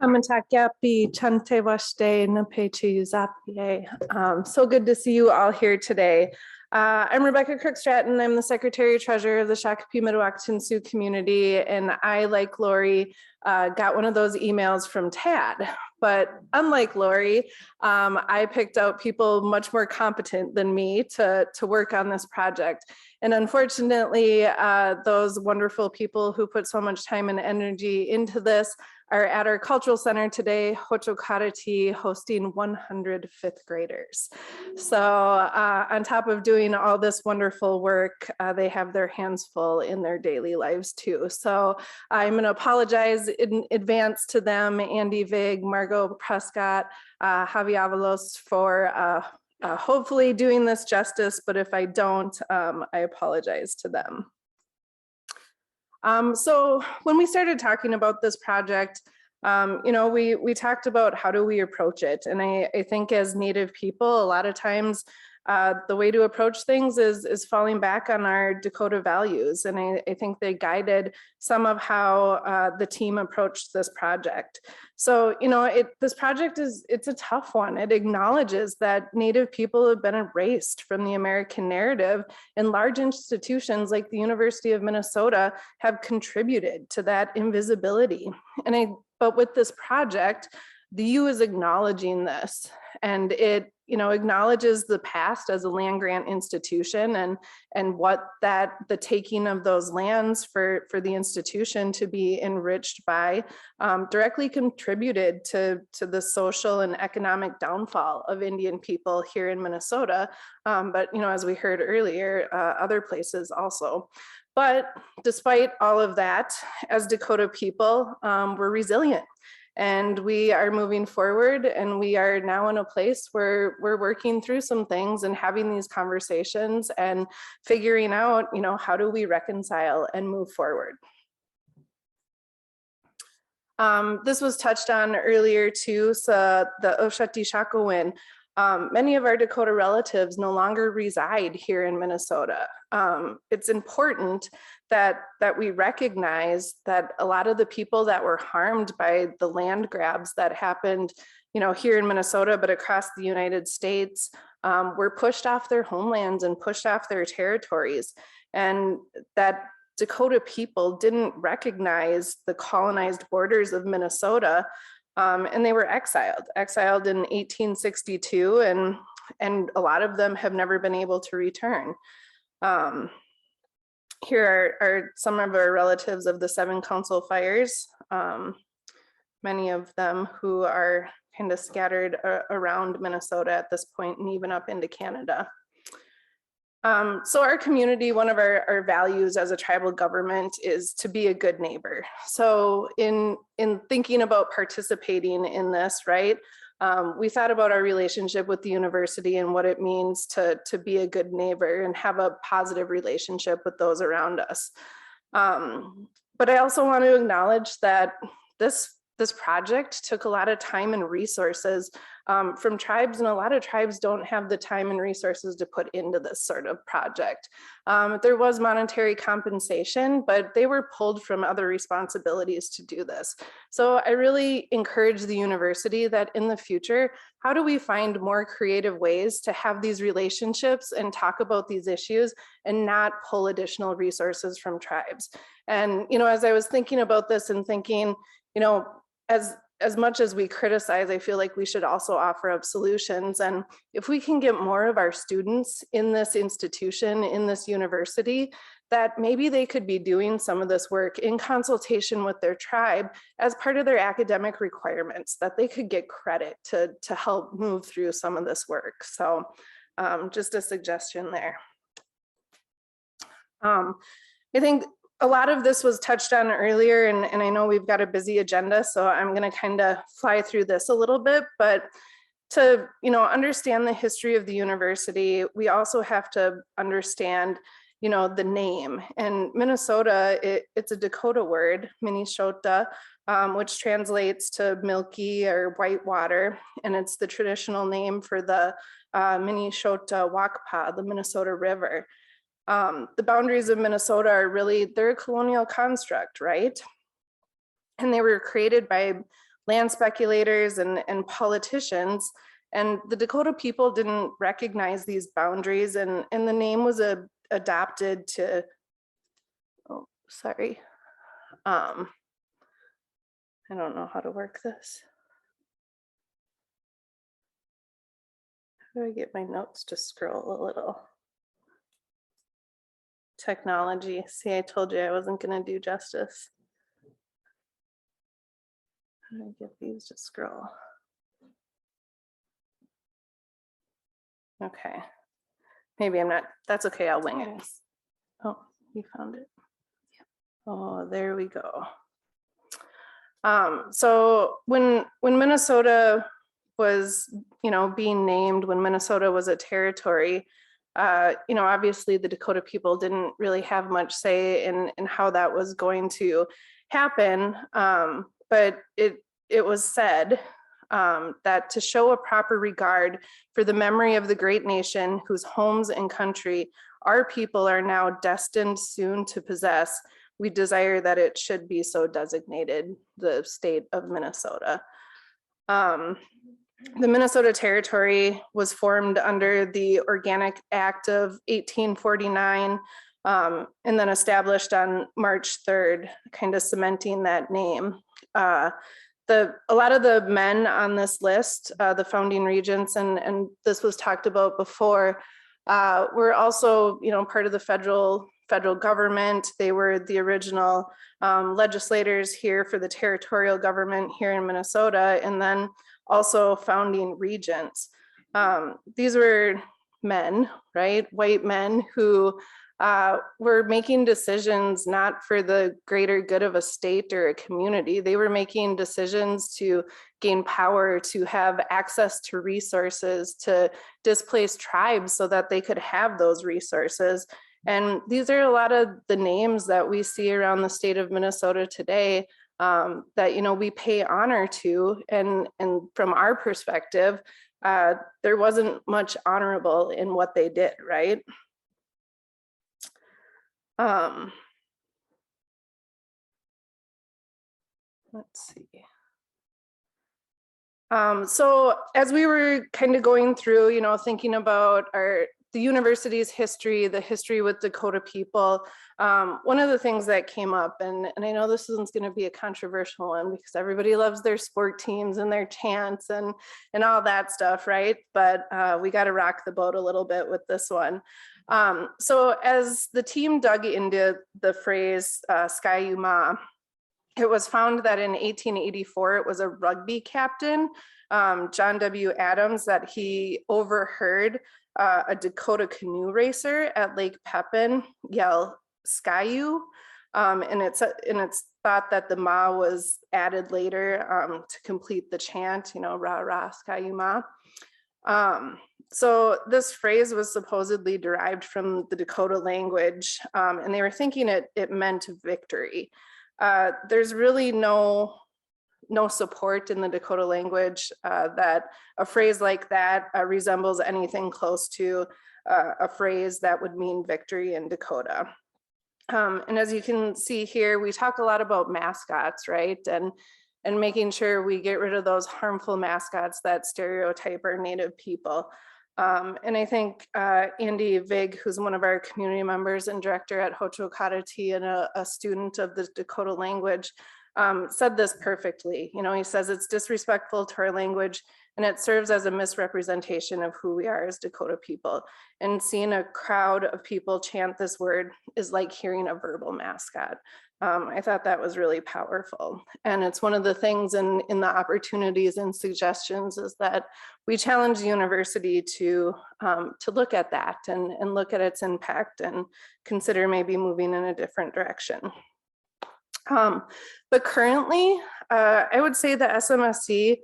Amatakyapi Chante Washte Napechi Zapie. So good to see you all here today. I'm Rebecca Crook-Stratton. I'm the Secretary Treasurer of the Shakopee Mdwakanton Sioux community, and I, like Lori, got one of those emails from Tad. But unlike Lori, I picked out people much more competent than me to work on this project. And unfortunately, those wonderful people who put so much time and energy into this are at our cultural center today, Hochokarati, hosting 100 fifth graders. So on top of doing all this wonderful work, they have their hands full in their daily lives too. So I'm gonna apologize in advance to them, Andy Vig, Margot Prescott, Javi Avalos, for hopefully doing this justice, but if I don't, I apologize to them. So when we started talking about this project, we talked about how do we approach it. And I think as Native people, a lot of times the way to approach things is falling back on our Dakota values. And I think they guided some of how the team approached this project. So, this project it's a tough one. It acknowledges that Native people have been erased from the American narrative, and large institutions like the University of Minnesota have contributed to that invisibility. But with this project, the U is acknowledging this, and it acknowledges the past as a land grant institution and what the taking of those lands for the institution to be enriched by directly contributed to the social and economic downfall of Indian people here in Minnesota. But as we heard earlier, other places also. But despite all of that, as Dakota people, we're resilient. And we are moving forward, and we are now in a place where we're working through some things and having these conversations and figuring out, how do we reconcile and move forward. This was touched on earlier too, so the Oshati Shakowin. Many of our Dakota relatives no longer reside here in Minnesota. It's important that we recognize that a lot of the people that were harmed by the land grabs that happened, here in Minnesota, but across the United States, were pushed off their homelands and pushed off their territories. And that Dakota people didn't recognize the colonized borders of Minnesota, and they were exiled in 1862, and a lot of them have never been able to return. Here are some of our relatives of the 7 council fires, many of them who are kind of scattered around Minnesota at this point and even up into Canada. So our community, one of our values as a tribal government is to be a good neighbor. So in thinking about participating in this, right, we thought about our relationship with the university and what it means to be a good neighbor and have a positive relationship with those around us. But I also want to acknowledge that this project took a lot of time and resources from tribes, and a lot of tribes don't have the time and resources to put into this sort of project. There was monetary compensation, but they were pulled from other responsibilities to do this. So I really encourage the university that in the future, how do we find more creative ways to have these relationships and talk about these issues and not pull additional resources from tribes? And, as I was thinking about this and thinking, as much as we criticize, I feel like we should also offer up solutions. And if we can get more of our students in this institution, in this university, that maybe they could be doing some of this work in consultation with their tribe as part of their academic requirements, that they could get credit to help move through some of this work. So just a suggestion there. I think a lot of this was touched on earlier, and I know we've got a busy agenda, so I'm going to kind of fly through this a little bit. But to understand the history of the university, we also have to understand the name. And Minnesota, it's a Dakota word, Minnesota, which translates to milky or white water, and it's the traditional name for the Minnesota Wakpa, the Minnesota River. The boundaries of Minnesota are really, they're a colonial construct, right? And they were created by land speculators and politicians. And the Dakota people didn't recognize these boundaries, and the name was adopted to, oh, sorry. I don't know how to work this. How do I get my notes to scroll a little? Technology. See, I told you I wasn't going to do justice. How do I get these to scroll? Okay. Maybe I'm not, that's okay, I'll wing it. Oh, you found it. Oh, there we go. So when Minnesota was, being named, when Minnesota was a territory, obviously the Dakota people didn't really have much say in how that was going to happen. But it was said that to show a proper regard for the memory of the great nation whose homes and country our people are now destined soon to possess, we desire that it should be so designated, the state of Minnesota. The Minnesota Territory was formed under the Organic Act of 1849 and then established on March 3rd, kind of cementing that name. A lot of the men on this list, the founding regents, and this was talked about before, were also, part of the federal government. They were the original legislators here for the territorial government here in Minnesota, and then also founding regents. These were men, right? White men who were making decisions not for the greater good of a state or a community. They were making decisions to gain power, to have access to resources, to displace tribes so that they could have those resources. And these are a lot of the names that we see around the state of Minnesota today that, we pay honor to. And from our perspective, there wasn't much honorable in what they did, right? Let's see. So as we were kind of going through, thinking about the university's history, the history with Dakota people, one of the things that came up, and I know this isn't going to be a controversial one because everybody loves their sport teams and their chants and all that stuff, right? But we got to rock the boat a little bit with this one. So as the team dug into the phrase Sioux, it was found that in 1884, it was a rugby captain, John W. Adams, that he overheard a Dakota canoe racer at Lake Pepin yell Sioux, and it's thought that the ma was added later to complete the chant, rah rah Sioux ma. So this phrase was supposedly derived from the Dakota language, and they were thinking it meant victory. There's really no support in the Dakota language that a phrase like that resembles anything close to a phrase that would mean victory in Dakota. And as you can see here, we talk a lot about mascots, right? And making sure we get rid of those harmful mascots that stereotype our Native people. And I think Andy Vig, who's one of our community members and director at Hochokatati and a student of the Dakota language, said this perfectly. He says it's disrespectful to our language and it serves as a misrepresentation of who we are as Dakota people. And seeing a crowd of people chant this word is like hearing a verbal mascot. I thought that was really powerful. And it's one of the things in the opportunities and suggestions is that we challenge the university to look at that and look at its impact and consider maybe moving in a different direction. But currently, I would say the SMSC,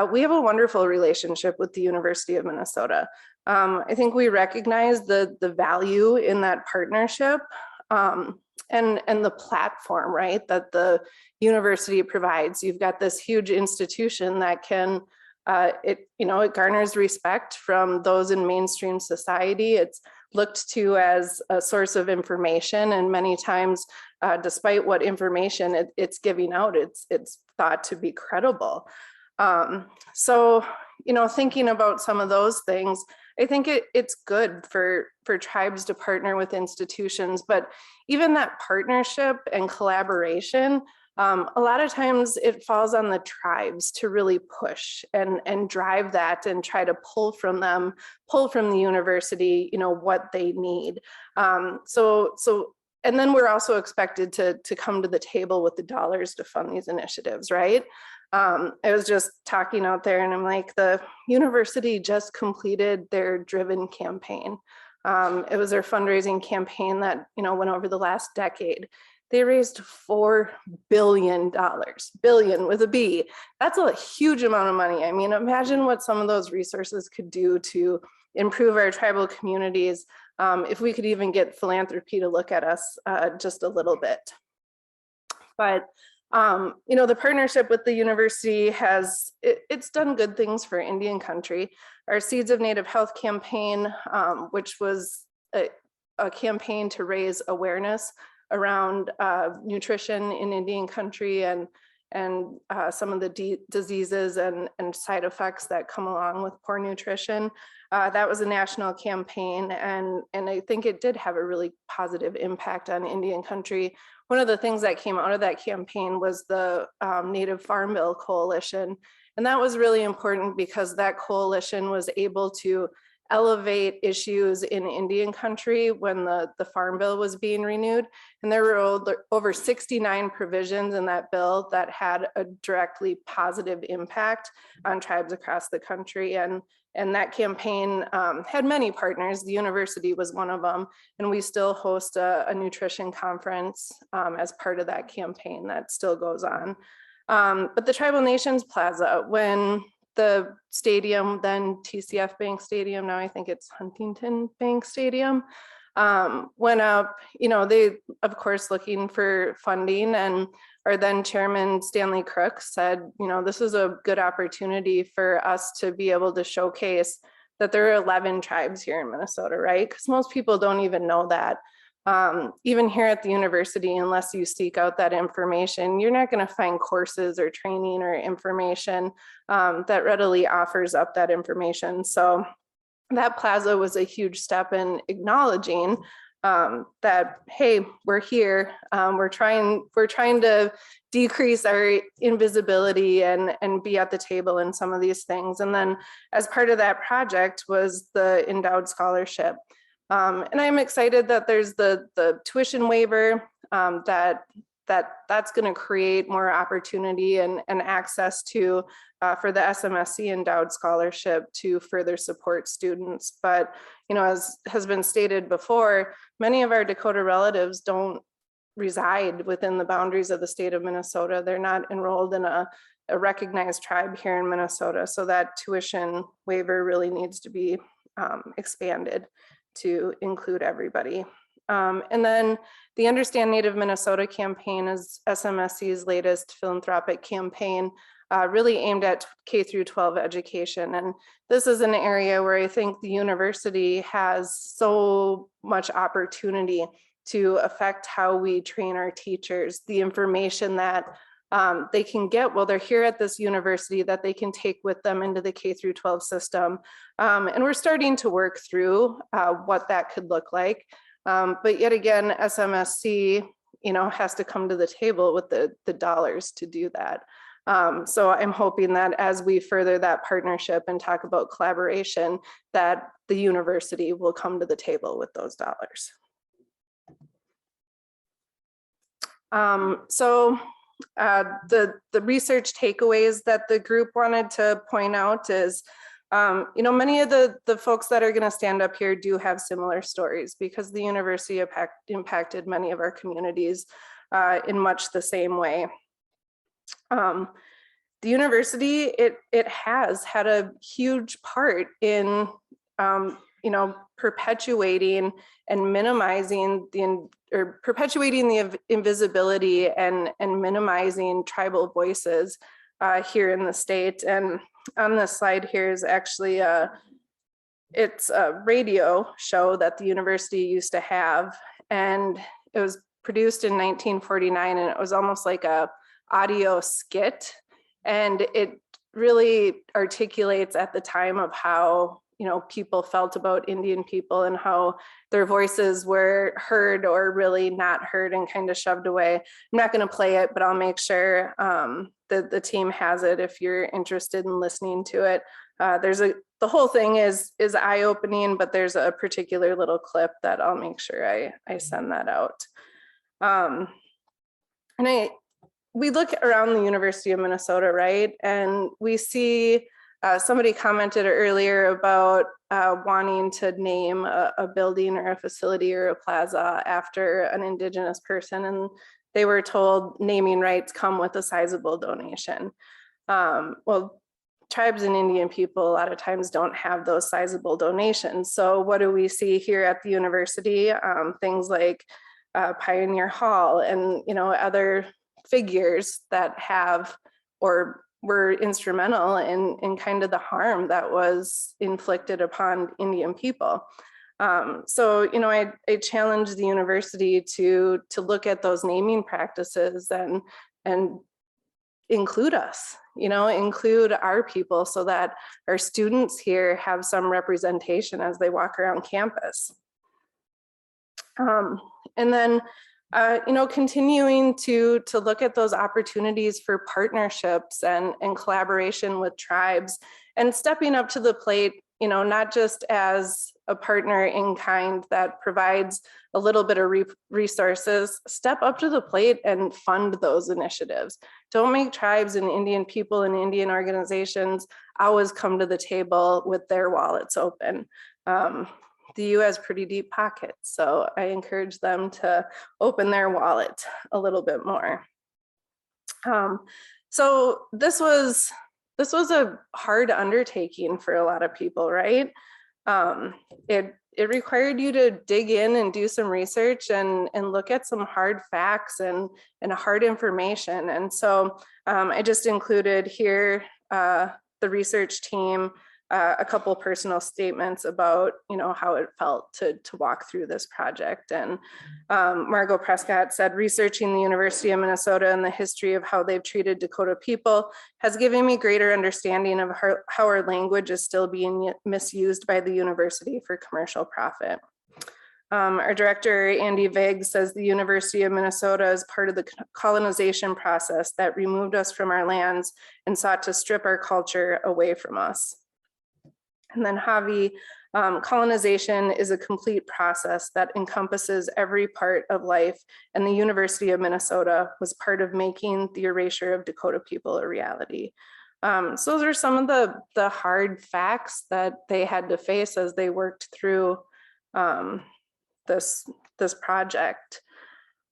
we have a wonderful relationship with the University of Minnesota. I think we recognize the value in that partnership. And the platform, right, that the university provides. You've got this huge institution that can, it garners respect from those in mainstream society. It's looked to as a source of information, and many times despite what information it's giving out, it's thought to be credible. So, you know, thinking about some of those things, I think it's good for tribes to partner with institutions, but even that partnership and collaboration, a lot of times it falls on the tribes to really push and drive that and try to pull from the university, you know, what they need. And then we're also expected to come to the table with the dollars to fund these initiatives, right? I was just talking out there and I'm like, the university just completed their Driven campaign. It was their fundraising campaign that, you know, went over the last decade. They raised $4 billion, billion with a B. That's a huge amount of money. I mean, imagine what some of those resources could do to improve our tribal communities if we could even get philanthropy to look at us just a little bit. But you know, the partnership with the university it's done good things for Indian country. Our Seeds of Native Health campaign, which was a campaign to raise awareness around nutrition in Indian country and some of the diseases and side effects that come along with poor nutrition. That was a national campaign, and I think it did have a really positive impact on Indian country. One of the things that came out of that campaign was the Native Farm Bill Coalition, and that was really important because that coalition was able to elevate issues in Indian country when the Farm Bill was being renewed. And there were over 69 provisions in that bill that had a directly positive impact on tribes across the country. And that campaign had many partners. The university was one of them. And we still host a nutrition conference as part of that campaign that still goes on. But the Tribal Nations Plaza, when the stadium, then TCF Bank Stadium, now I think it's Huntington Bank Stadium, went up, you know, they, of course, looking for funding, and our then chairman, Stanley Crook, said, you know, this is a good opportunity for us to be able to showcase that there are 11 tribes here in Minnesota, right? Because most people don't even know that. Even here at the university, unless you seek out that information, you're not going to find courses or training or information that readily offers up that information. So that plaza was a huge step in acknowledging that, hey, we're here. We're trying to decrease our invisibility and be at the table in some of these things. And then as part of that project was the endowed scholarship. And I'm excited that there's the tuition waiver that's going to create more opportunity and access to for the SMSC endowed scholarship to further support students. But, you know, as has been stated before, many of our Dakota relatives don't reside within the boundaries of the state of Minnesota. They're not enrolled in a recognized tribe here in Minnesota. So that tuition waiver really needs to be expanded to include everybody. And then the Understand Native Minnesota campaign is SMSC's latest philanthropic campaign, really aimed at K through 12 education. And this is an area where I think the university has so much opportunity to affect how we train our teachers, the information that they can get while they're here at this university that they can take with them into the K through 12 system. And we're starting to work through what that could look like. But yet again, SMSC, you know, has to come to the table with the dollars to do that. So I'm hoping that as we further that partnership and talk about collaboration, that the university will come to the table with those dollars. The research takeaways that the group wanted to point out is, you know, many of the folks that are going to stand up here do have similar stories because the university impacted many of our communities in much the same way. The university, it has had a huge part in, you know, perpetuating and minimizing perpetuating the invisibility and minimizing tribal voices here in the state. And on this slide here is actually it's a radio show that the university used to have, and it was produced in 1949, and it was almost like a audio skit. And it really articulates at the time of how, you know, people felt about Indian people and how their voices were heard or really not heard and kind of shoved away. I'm not going to play it, but I'll make sure that the team has it if you're interested in listening to it. The whole thing is eye-opening, but there's a particular little clip that I'll make sure I send that out. We look around the University of Minnesota, right? And we see, somebody commented earlier about wanting to name a building or a facility or a plaza after an Indigenous person. And they were told naming rights come with a sizable donation. Well, tribes and Indian people a lot of times don't have those sizable donations. So what do we see here at the university? Things like Pioneer Hall and, you know, other figures that have or were instrumental in kind of the harm that was inflicted upon Indian people. So, you know, I challenge the university to look at those naming practices and include us, you know, include our people so that our students here have some representation as they walk around campus. And then, you know, continuing to look at those opportunities for partnerships and collaboration with tribes and stepping up to the plate, you know, not just as a partner in kind that provides a little bit of resources, step up to the plate and fund those initiatives. Don't make tribes and Indian people and Indian organizations always come to the table with their wallets open. The U has pretty deep pockets, so I encourage them to open their wallet a little bit more. So this was a hard undertaking for a lot of people, right? It required you to dig in and do some research and look at some hard facts and hard information. And so I just included here the research team, a couple personal statements about, you know, how it felt to walk through this project. And Margot Prescott said, researching the University of Minnesota and the history of how they've treated Dakota people has given me greater understanding of how our language is still being misused by the university for commercial profit. Our director, Andy Vigg, says the University of Minnesota is part of the colonization process that removed us from our lands and sought to strip our culture away from us. And then Javi, colonization is a complete process that encompasses every part of life, and the University of Minnesota was part of making the erasure of Dakota people a reality. So those are some of the hard facts that they had to face as they worked through this project.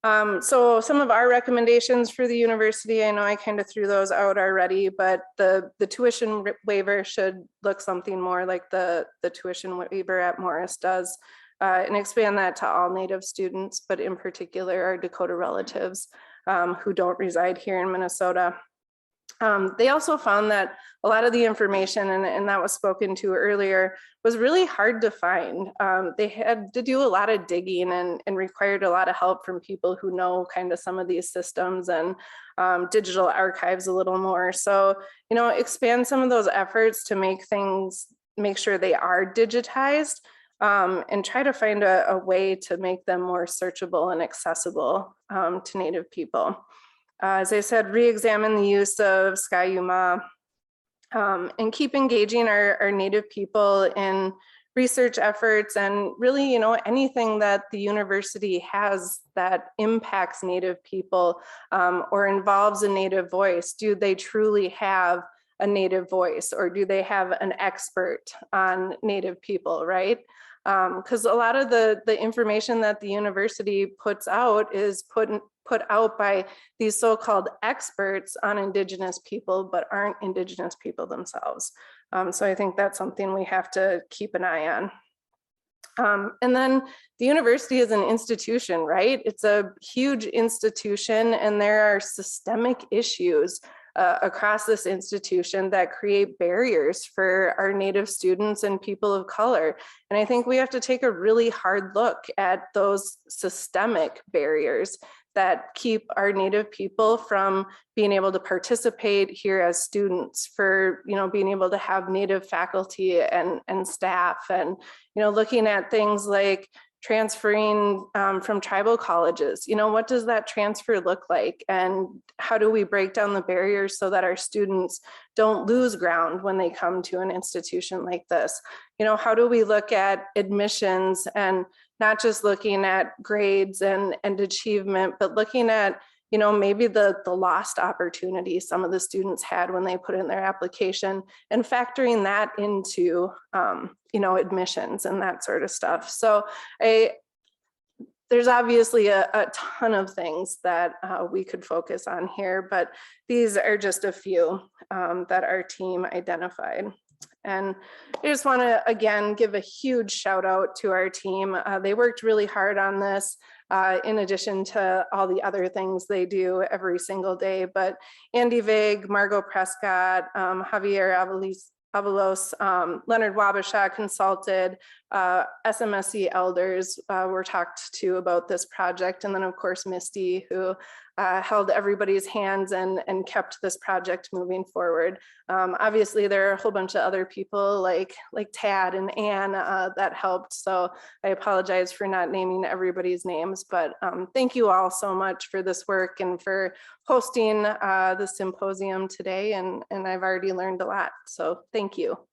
So some of our recommendations for the university, I know I kind of threw those out already, but the tuition waiver should look something more like the tuition waiver at Morris does, and expand that to all Native students, but in particular our Dakota relatives who don't reside here in Minnesota. They also found that a lot of the information, and that was spoken to earlier, was really hard to find. They had to do a lot of digging and required a lot of help from people who know kind of some of these systems and digital archives a little more. So, you know, expand some of those efforts to make sure they are digitized and try to find a way to make them more searchable and accessible to Native people. As I said, re-examine the use of Sky-U-Ma and keep engaging our Native people in research efforts and really, you know, anything that the university has that impacts Native people or involves a Native voice. Do they truly have a Native voice, or do they have an expert on Native people, right? Because a lot of the information that the university puts out is put out by these so-called experts on Indigenous people, but aren't Indigenous people themselves. So I think that's something we have to keep an eye on. And then the university is an institution, right? It's a huge institution, and there are systemic issues across this institution that create barriers for our Native students and people of color. And I think we have to take a really hard look at those systemic barriers that keep our Native people from being able to participate here as students, for being able to have Native faculty and staff, and looking at things like transferring from tribal colleges. What does that transfer look like, and how do we break down the barriers so that our students don't lose ground when they come to an institution like this? How do we look at admissions, and not just looking at grades and achievement, but looking at maybe the lost opportunity some of the students had when they put in their application, and factoring that into admissions and that sort of stuff. So there's obviously a ton of things that we could focus on here, but these are just a few that our team identified. And I just want to, again, give a huge shout out to our team. They worked really hard on this, in addition to all the other things they do every single day. But Andy Vague, Margot Prescott, Javier Avalos, Leonard Wabasha consulted, SMSC elders were talked to about this project. And then of course, Misty, who held everybody's hands and kept this project moving forward. Obviously, there are a whole bunch of other people like Tad and Anne that helped. So I apologize for not naming everybody's names, but thank you all so much for this work and for hosting the symposium today. And I've already learned a lot, so thank you.